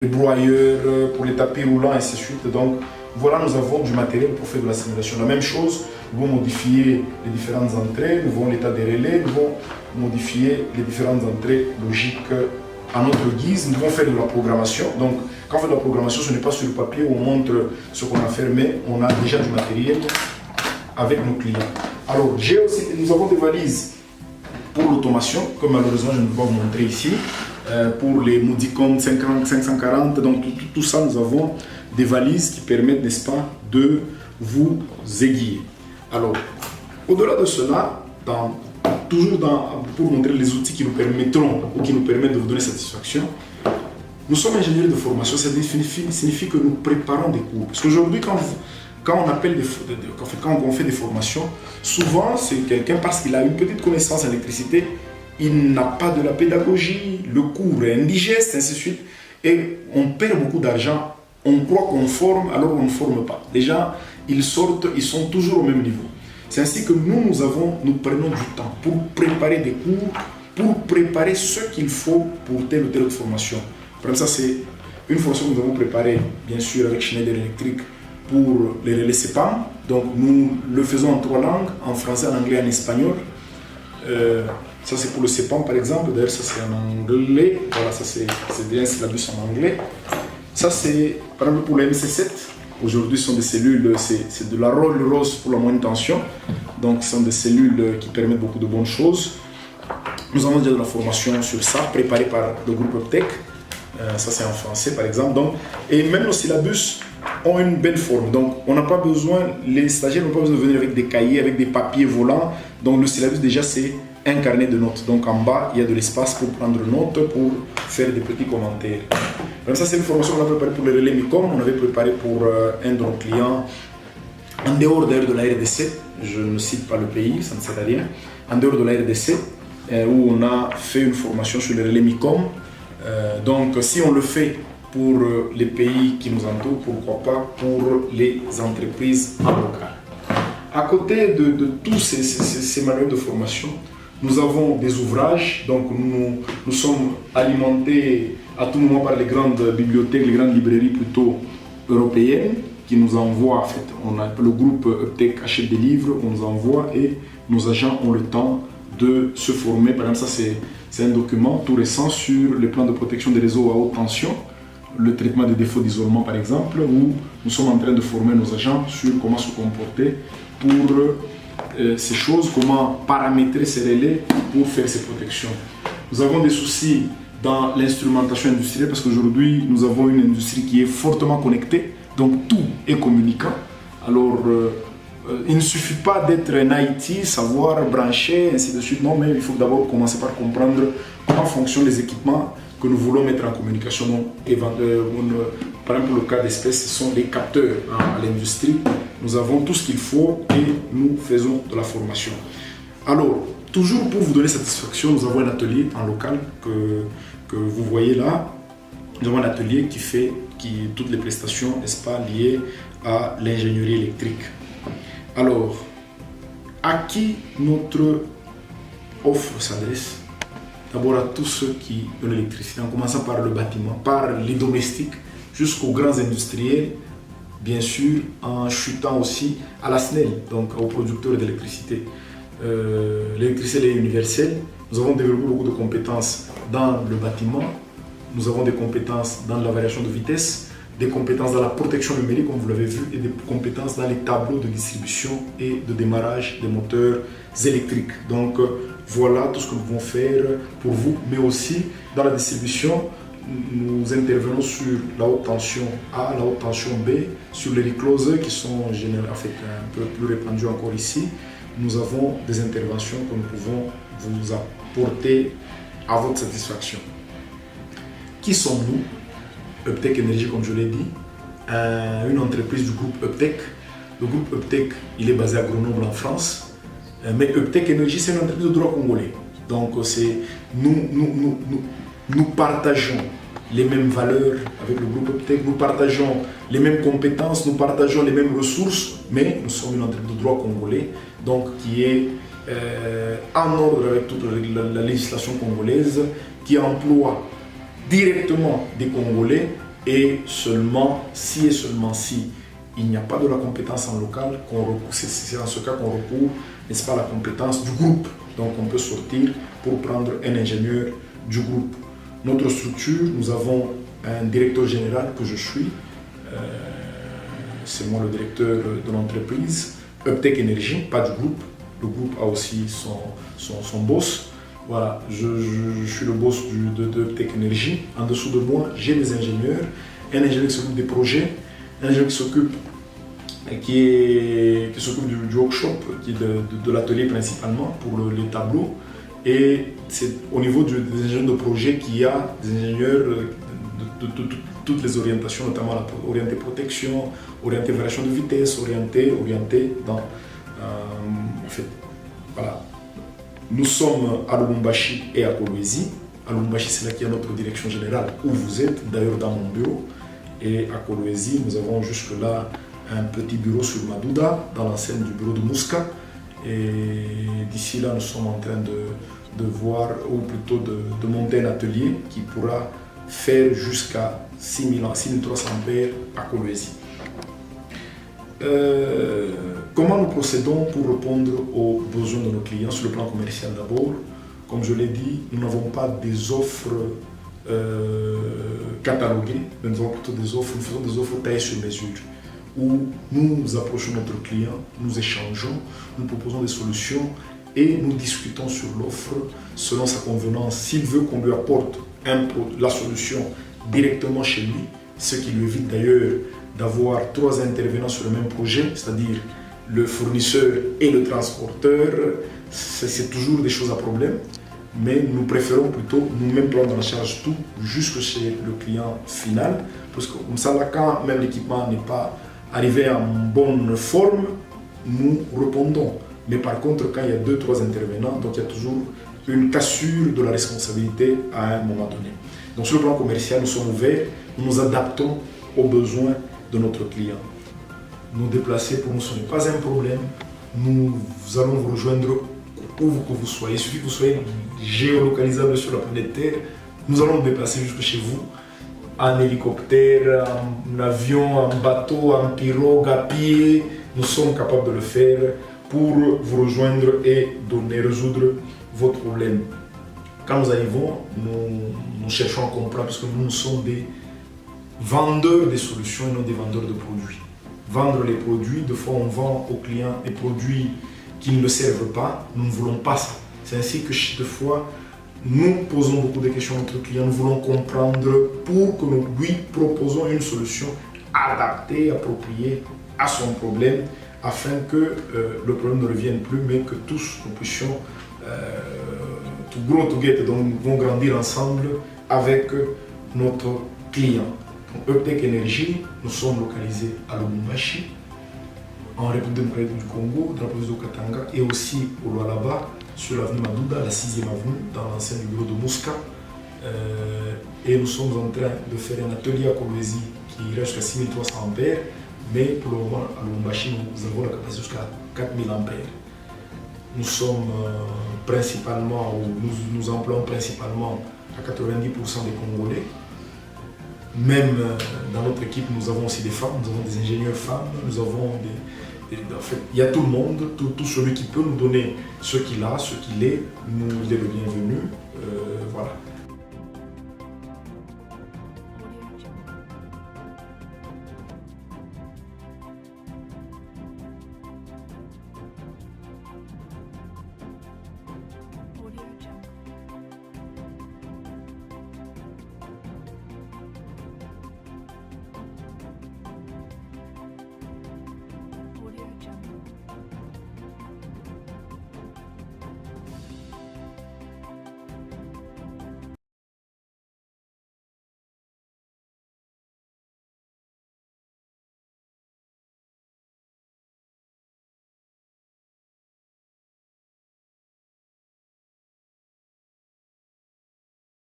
les broyeurs, pour les tapis roulants, et ainsi de suite. Donc voilà, nous avons du matériel pour faire de la simulation. La même chose, nous allons modifier les différentes entrées, nous allons l'état des relais, nous allons modifier les différentes entrées logiques à notre guise. Nous allons faire de la programmation. Donc quand on fait de la programmation, ce n'est pas sur le papier où on montre ce qu'on a fait, mais on a déjà du matériel avec nos clients. Alors nous avons des valises pour l'automation, que malheureusement je ne peux pas vous montrer ici. Pour les Modicom 50, 540, donc tout ça, nous avons des valises qui permettent, n'est-ce pas, de vous aiguiller. Alors, au-delà de cela, pour montrer les outils qui nous permettront ou qui nous permettent de vous donner satisfaction, nous sommes ingénieurs de formation. Ça signifie que nous préparons des cours. Parce qu'aujourd'hui, quand on fait des formations, souvent c'est quelqu'un, parce qu'il a une petite connaissance en électricité, il n'a pas de la pédagogie, le cours est indigeste, ainsi de suite, et on perd beaucoup d'argent. On croit qu'on forme alors qu'on ne forme pas. Les gens, ils sortent, ils sont toujours au même niveau. C'est ainsi que nous prenons du temps pour préparer des cours, pour préparer ce qu'il faut pour telle ou telle autre formation. Par exemple, ça c'est une formation que nous avons préparée, bien sûr, avec Schneider Electric pour les relais CEPAM. Donc nous le faisons en 3 langues, en français, en anglais et en espagnol. Ça c'est pour le CEPAM par exemple, d'ailleurs ça c'est en anglais, voilà, ça c'est bien syllabus en anglais. Ça c'est par exemple pour le MC7, aujourd'hui ce sont des cellules, c'est de la rôle rose pour la moyenne tension, donc ce sont des cellules qui permettent beaucoup de bonnes choses. Nous avons déjà de la formation sur ça, préparée par le groupe Uptech, ça c'est en français par exemple, donc, et même nos syllabus ont une belle forme, donc on n'a pas besoin, les stagiaires n'ont pas besoin de venir avec des cahiers, avec des papiers volants, donc le syllabus déjà c'est un carnet de notes. Donc en bas, il y a de l'espace pour prendre note, pour faire des petits commentaires. Donc ça, c'est une formation qu'on a préparée pour les relais MICOM. On avait préparé pour un de nos clients, en dehors d'ailleurs de la RDC. Je ne cite pas le pays, ça ne sert à rien. En dehors de la RDC, où on a fait une formation sur les relais MICOM. Donc si on le fait pour les pays qui nous entourent, pourquoi pas pour les entreprises en local. À côté de tous ces manuels de formation, nous avons des ouvrages, donc nous sommes alimentés à tout moment par les grandes bibliothèques, les grandes librairies plutôt européennes qui nous envoient, en fait, le groupe Uptech achète des livres, on nous envoie et nos agents ont le temps de se former. Par exemple, ça c'est un document tout récent sur les plans de protection des réseaux à haute tension, le traitement des défauts d'isolement par exemple, où nous sommes en train de former nos agents sur comment se comporter pour ces choses, comment paramétrer ces relais pour faire ces protections. Nous avons des soucis dans l'instrumentation industrielle parce qu'aujourd'hui nous avons une industrie qui est fortement connectée, donc tout est communicant. Alors il ne suffit pas d'être un IT, savoir brancher, ainsi de suite, non, mais il faut d'abord commencer par comprendre comment fonctionnent les équipements que nous voulons mettre en communication. Donc, par exemple, le cas d'espèce, ce sont les capteurs à l'industrie. Nous avons tout ce qu'il faut et nous faisons de la formation. Alors, toujours pour vous donner satisfaction, nous avons un atelier en local que vous voyez là. Nous avons un atelier qui fait toutes les prestations, n'est-ce pas, liées à l'ingénierie électrique. Alors, à qui notre offre s'adresse? D'abord à tous ceux qui ont l'électricité, en commençant par le bâtiment, par les domestiques, jusqu'aux grands industriels, bien sûr, en chutant aussi à la SNEL, donc aux producteurs d'électricité. L'électricité est universelle. Nous avons développé beaucoup de compétences dans le bâtiment. Nous avons des compétences dans la variation de vitesse, des compétences dans la protection numérique, comme vous l'avez vu, et des compétences dans les tableaux de distribution et de démarrage des moteurs électriques. Donc voilà tout ce que nous pouvons faire pour vous, mais aussi dans la distribution, nous intervenons sur la haute tension A, la haute tension B, sur les reclosers qui sont en fait un peu plus répandus encore ici. Nous avons des interventions que nous pouvons vous apporter à votre satisfaction. Qui sommes-nous? Uptech Energy, comme je l'ai dit, une entreprise du groupe Uptech. Le groupe Uptech, il est basé à Grenoble en France, mais Uptech Energy, c'est une entreprise de droit congolais. Donc nous partageons les mêmes valeurs avec le groupe Uptech, nous partageons les mêmes compétences, nous partageons les mêmes ressources, mais nous sommes une entreprise de droit congolais, donc qui est en ordre avec toute la législation congolaise, qui emploie directement des Congolais et seulement si il n'y a pas de la compétence en local, c'est en ce cas qu'on recourt, n'est-ce pas, la compétence du groupe. Donc on peut sortir pour prendre un ingénieur du groupe. Notre structure, nous avons un directeur général que je suis, c'est moi le directeur de l'entreprise, Uptech Energy, pas du groupe. Le groupe a aussi son boss. Voilà, je suis le boss de Uptech Energy. En dessous de moi, j'ai des ingénieurs, un ingénieur qui s'occupe des projets, un ingénieur qui s'occupe du workshop, qui est de l'atelier principalement pour les tableaux. Et c'est au niveau des ingénieurs de projet qu'il y a des ingénieurs de toutes les orientations, notamment orienté protection, orienté variation de vitesse, orienté dans... en fait, voilà. Nous sommes à Lubumbashi et à Kolwezi. À Lubumbashi, c'est là qu'il y a notre direction générale, où vous êtes, d'ailleurs dans mon bureau. Et à Kolwezi, nous avons jusque-là un petit bureau sur Madouda, dans l'enceinte du bureau de Mouska. Et d'ici là, nous sommes en train de voir, ou plutôt de monter un atelier qui pourra faire jusqu'à 6300 ampères à Kolwezi. Comment nous procédons pour répondre aux besoins de nos clients sur le plan commercial d'abord? Comme je l'ai dit, nous n'avons pas des offres cataloguées, mais nous avons plutôt des offres, nous faisons des offres taillées sur mesure, où nous approchons notre client, nous échangeons, nous proposons des solutions et nous discutons sur l'offre selon sa convenance. S'il veut qu'on lui apporte la solution directement chez lui, ce qui lui évite d'ailleurs d'avoir 3 intervenants sur le même projet, c'est-à-dire le fournisseur et le transporteur, c'est toujours des choses à problème. Mais nous préférons plutôt nous-mêmes prendre en charge tout jusque chez le client final, parce que comme ça, là, quand même l'équipement n'est pas arrivé en bonne forme, nous répondons. Mais par contre, quand il y a 2-3 intervenants, donc il y a toujours une cassure de la responsabilité à un moment donné. Donc sur le plan commercial, nous sommes ouverts, nous nous adaptons aux besoins de notre client. Nous déplacer pour nous, ce n'est pas un problème. Nous allons vous rejoindre où que vous soyez. Il suffit que vous soyez géolocalisable sur la planète Terre. Nous allons nous déplacer jusque chez vous en hélicoptère, en avion, en bateau, en pirogue, à pied. Nous sommes capables de le faire pour vous rejoindre et résoudre votre problème. Quand nous arrivons, nous cherchons à comprendre parce que nous sommes des vendeurs des solutions et non des vendeurs de produits. Vendre les produits, des fois on vend aux clients des produits qui ne le servent pas, nous ne voulons pas ça. C'est ainsi que des fois, nous posons beaucoup de questions à notre client, nous voulons comprendre pour que nous lui proposons une solution adaptée, appropriée à son problème, afin que le problème ne revienne plus, mais que tous nous puissions tout grow together, donc nous pouvons grandir ensemble avec notre client. Donc, Uptech Energy, nous sommes localisés à Lubumbashi, en République démocratique du Congo, dans la province de Katanga, et aussi au Lualaba, sur l'avenue Madouda, la 6e avenue, dans l'ancien bureau de Mouska. Et nous sommes en train de faire un atelier à Kolwezi qui ira jusqu'à 6300 ampères, mais pour le moment, à Lubumbashi, nous avons la capacité jusqu'à 4000 ampères. Nous sommes principalement, nous employons principalement à 90% des Congolais. Même dans notre équipe, nous avons aussi des femmes, nous avons des ingénieurs femmes, nous avons en fait, il y a tout le monde, tout celui qui peut nous donner ce qu'il a, ce qu'il est, il est le bienvenu. Voilà.